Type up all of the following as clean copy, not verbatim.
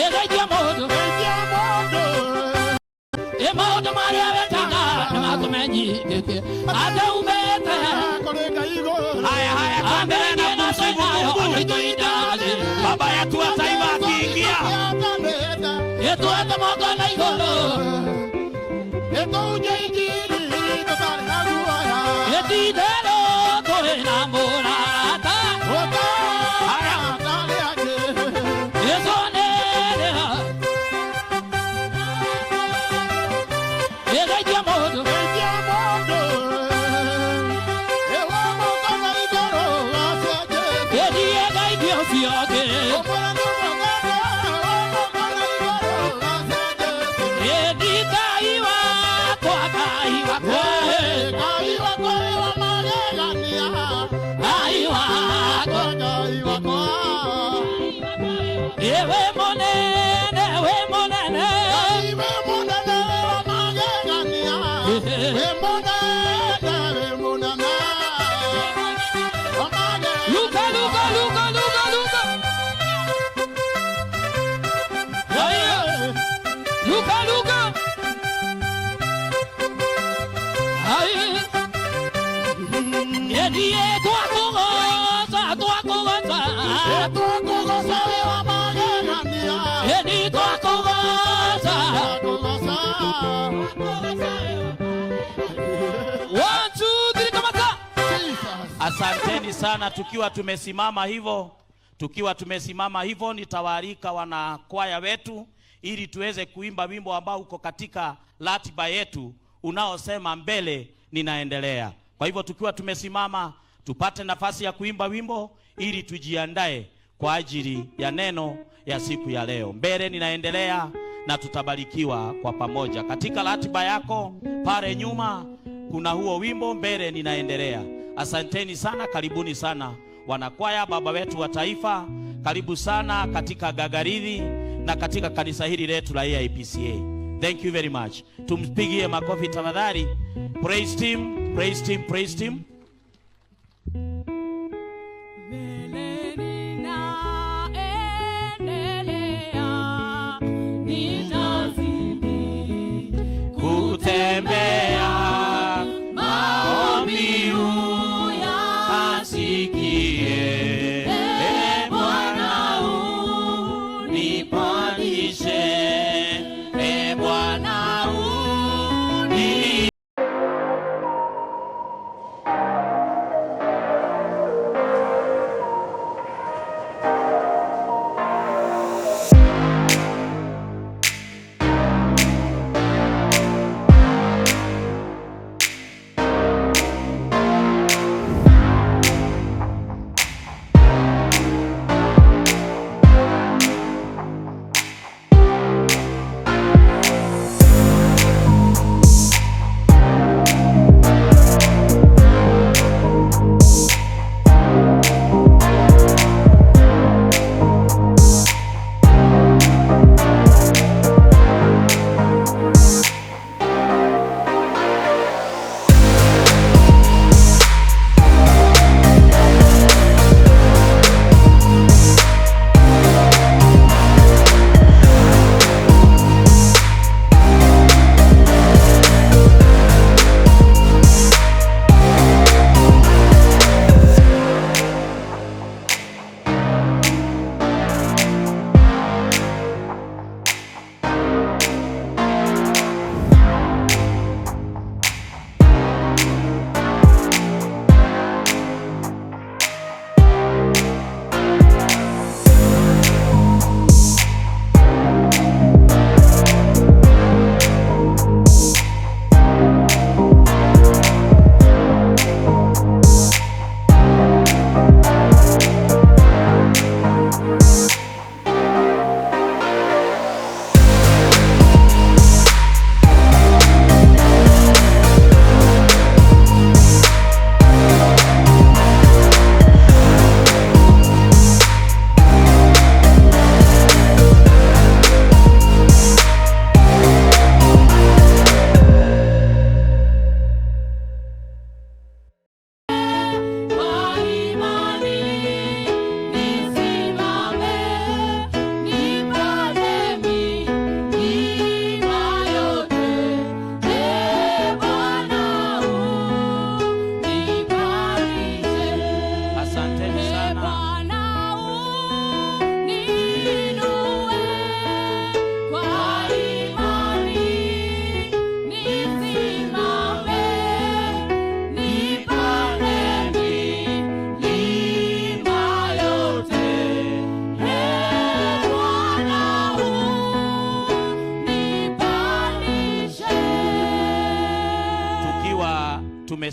Egeja modo e modo Maria betanga na makumenyi ata umeta haya kamera na musibu baba yetu ataiba akiingia yetu atamoka na igoro yetu ujinjiri totali na guaya yeti dero kore na morata haya dale ake yeso Asanteni sana. Tukiwa tumesimama hivyo nitawaalika wana kwaya wetu ili tuweze kuimba wimbo ambao uko katika ratiba yetu unaosema mbele ninaendelea. Kwa hivyo tukiwa tumesimama tupate nafasi ya kuimba wimbo ili tujiandae kwa ajili ya neno ya siku ya leo. Mbele ninaendelea na tutabarikiwa kwa pamoja. Katika ratiba yako pale nyuma kuna huo wimbo mbele ninaendelea. Asanteni sana, karibuni sana wanakwaya, baba wetu wa taifa, karibu sana katika Gagaridhi na katika kanisa hili letu la AIPCA. Thank you very much. Tumpigie makofi tafadhali. Praise team, praise team, praise team.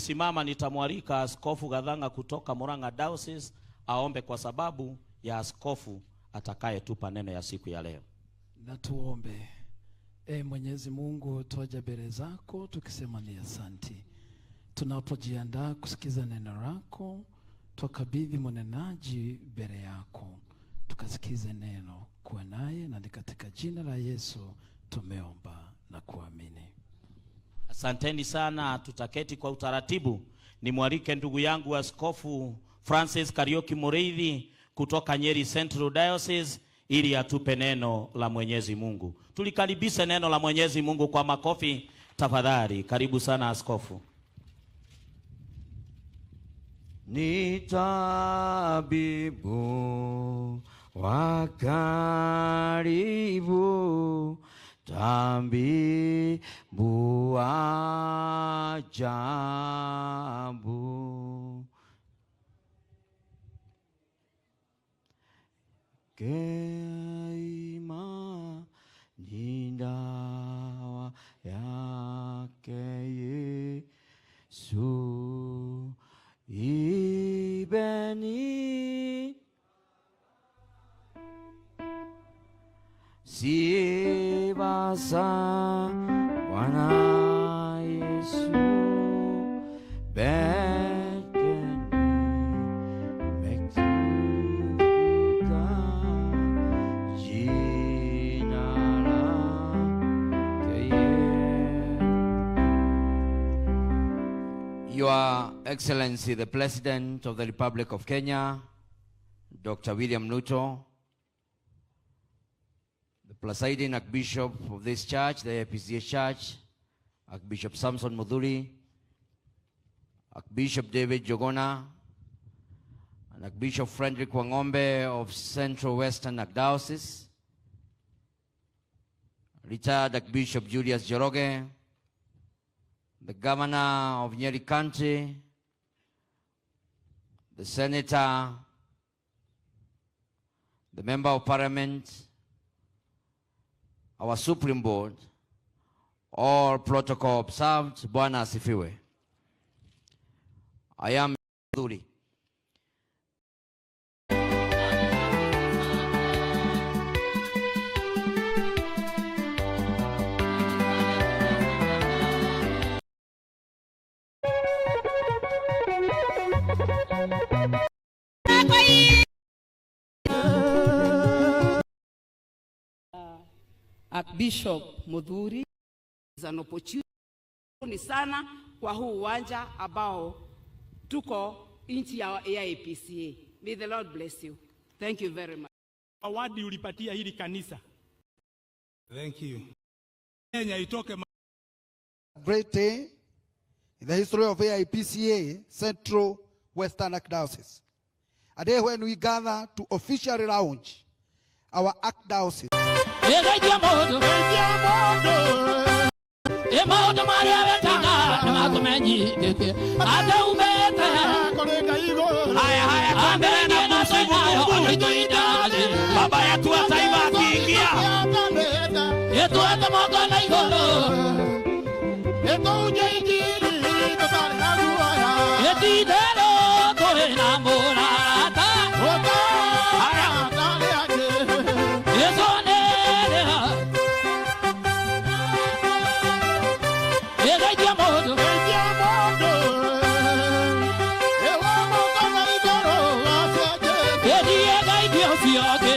tumesimama, nitamwalika Askofu Gathanga kutoka Murang'a Diocese aombe kwa sababu ya askofu atakayetupa neno ya siku ya leo. Na tuombe. Mwenyezi Mungu, twaja mbele zako tukisema ni asante. Tunapojiandaa kusikiza neno lako, tukabidhi mnenaji mbele yako, tukasikize neno, kuwa naye, na katika jina la Yesu tumeomba na kuamini. Asanteni sana. Tutaketi kwa utaratibu. Nimwalike ndugu yangu Askofu Francis Karioki Mureithi kutoka Nyeri Central Diocese ili atupe neno la Mwenyezi Mungu. Tulikaribisha neno la Mwenyezi Mungu kwa makofi tafadhali. Karibu sana askofu. Ni tabibu wa karibu, tabibu wa ajabu, keima ni dawa yake Yesu, ibeni sibasa Bwana Yesu, bekeni mektuka jina lake Your Excellency, the President of the Republic of Kenya, Dr. William Ruto, the presiding Archbishop of this church, the APCA Church, Archbishop Samson Mudhuri, Archbishop David Jogona, and Archbishop Frederick Wangombe of Central Western Archdiocese, retired Archbishop Julius Joroge, the Governor of Nyeri County, the Senator, the Member of Parliament, our Supreme Board, all protocol observed. Bwana asifiwe. I am Mudhuri. Archbishop Mudhuri is an opportunity sana kwa huu uwanja ambao tuko nchi ya AIPCA. May the Lord bless you. Thank you very much. Awadi ulipatia hili kanisa. Thank you. Kenya itoke. Great day in the history of AIPCA Central Western Archdiocese. A day when we gather to officially launch our Archdiocese. Baba yetu wa taifa akiingia, yetu hata mwaka na igolo, yetu ujengili totali kagua ya, yetu idero koe na morata, haya tali ake, yetu nere, yetu jamodo, ewa mwaka na igolo, yetu yega idio siake.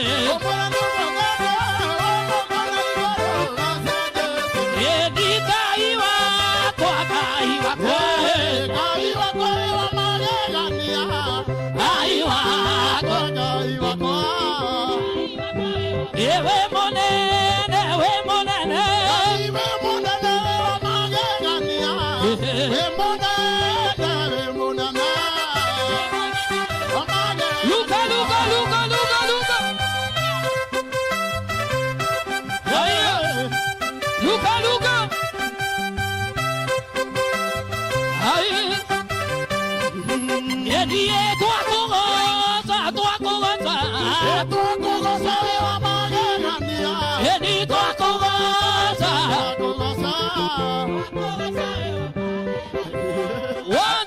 Wow!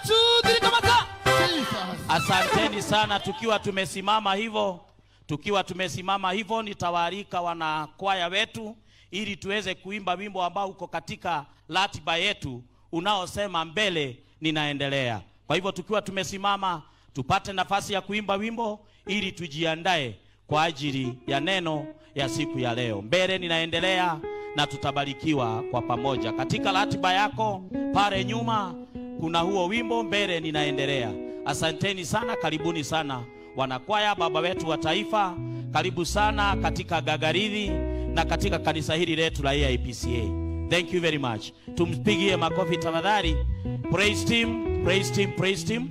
Asanteni sana. Tukiwa tumesimama hivyo, nitawaalika wanakwaya wetu ili tuweze kuimba wimbo ambao uko katika ratiba yetu unaosema mbele ninaendelea. Kwa hivyo tukiwa tumesimama, tupate nafasi ya kuimba wimbo ili tujiandae kwa ajili ya neno ya siku ya leo. Mbele ninaendelea, na tutabarikiwa kwa pamoja. Katika ratiba yako pale nyuma kuna huo wimbo mbele ninaendelea. Asanteni sana, karibuni sana wanakwaya. Baba wetu wa taifa, karibu sana katika Gagaridhi na katika kanisa hili letu la AIPCA. Thank you very much. Tumpigie makofi tafadhali. Praise team, praise team, praise team.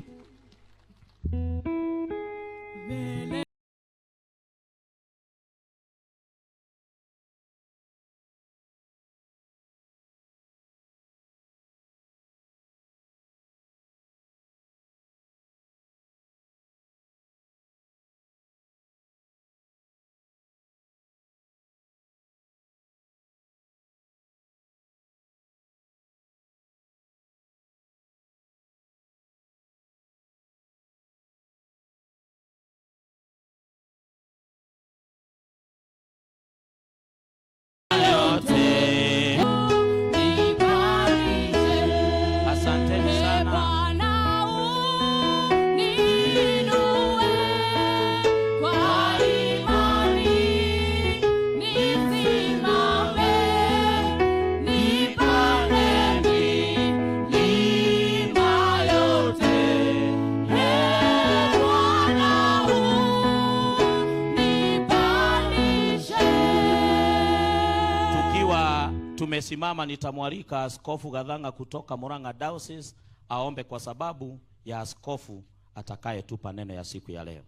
Tumesimama, nitamwalika Askofu Gathanga kutoka Murang'a Diocese aombe kwa sababu ya askofu atakayetupa neno ya siku ya leo.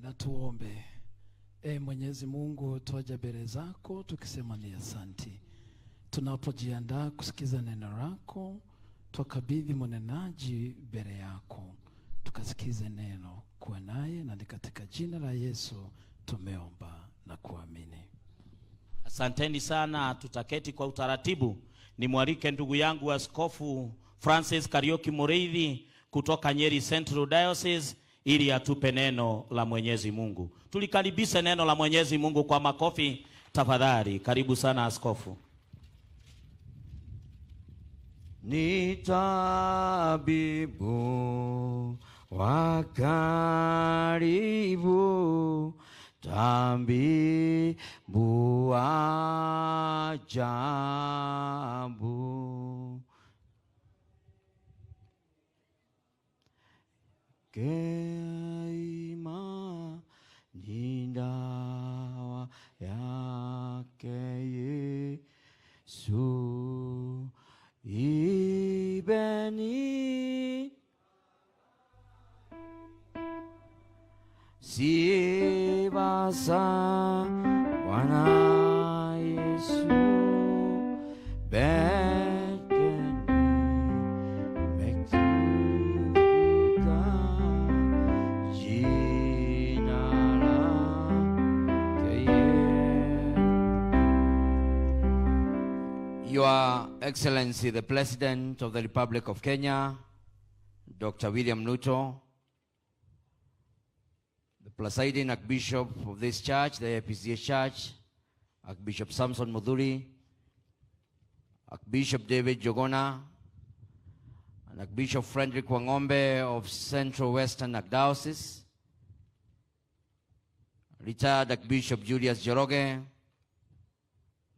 Na tuombe. Mwenyezi Mungu, twaja mbele zako tukisema ni asante. Tunapojiandaa kusikiza neno lako, twakabidhi mnenaji mbele yako, tukasikize neno, kuwa naye, na katika jina la Yesu tumeomba na kuamini. Asanteni sana. Tutaketi kwa utaratibu. Nimwalike ndugu yangu Askofu Francis Kariuki Mureithi kutoka Nyeri Central Diocese ili atupe neno la Mwenyezi Mungu. Tulikaribisha neno la Mwenyezi Mungu kwa makofi tafadhali. Karibu sana askofu. Ni tabibu wa karibu, tabibu wa ajabu, keima ni dawa yake Yesu, ibeni siwasa Bwana Yesu, bekeni metukuka jina lake. Your Excellency the President of the Republic of Kenya, Dr. William Ruto, the presiding Archbishop of this church, the AIPCA Church, Archbishop Samson Mudhuri, Archbishop David Jogona, and Archbishop Frederick Wangombe of Central Western Archdiocese, retired Archbishop Julius Joroge,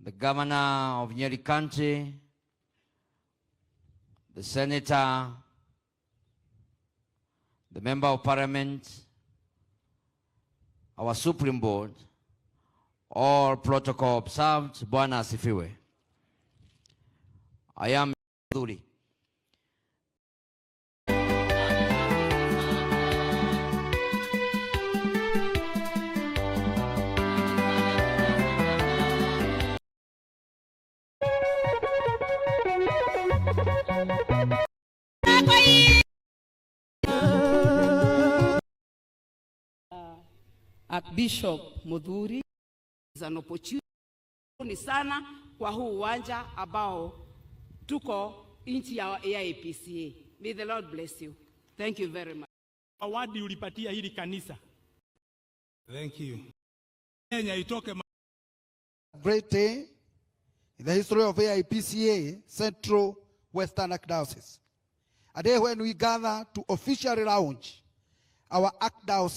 the Governor of Nyeri County, the Senator, the Member of Parliament, our Supreme Board, all protocol observed. Bwana asifiwe. I am Mudhuri. Archbishop Mudhuri, is an opportunity sana kwa huu uwanja ambao tuko nchi ya AIPCA. May the Lord bless you. Thank you very much. awadi ulipatia hili kanisa. Thank you. Kenya itoke Great day in the history of AIPCA Central Western Archdiocese. A day when we gather to officially launch our Archdiocese